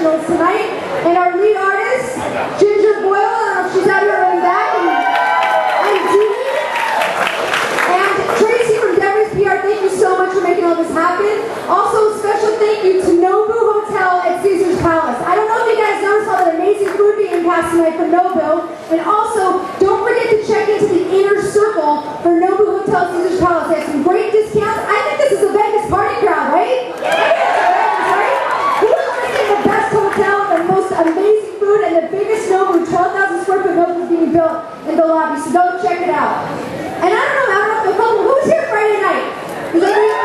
professionals tonight. And our lead artist, Ginger Boyle, I don't know if she's out here running back, and Dean. And Tracy from Devery's PR, thank you so much for making all this happen. Also, a special thank you to Nobu Hotel at Caesar's Palace. I don't know if you guys noticed all that amazing food being passed tonight from Nobu. And also, don't forget to check into the inner circle for Nobu Hotel Caesar's Palace. They have some great discounts. I think this is a Vegas party crowd, right? Who is missing the best hotel, the most amazing food, and the biggest Nobu, 12,000 square foot Nobu being built in the lobby. So go check it out. And I don't know, who's here Friday night? Is everybody?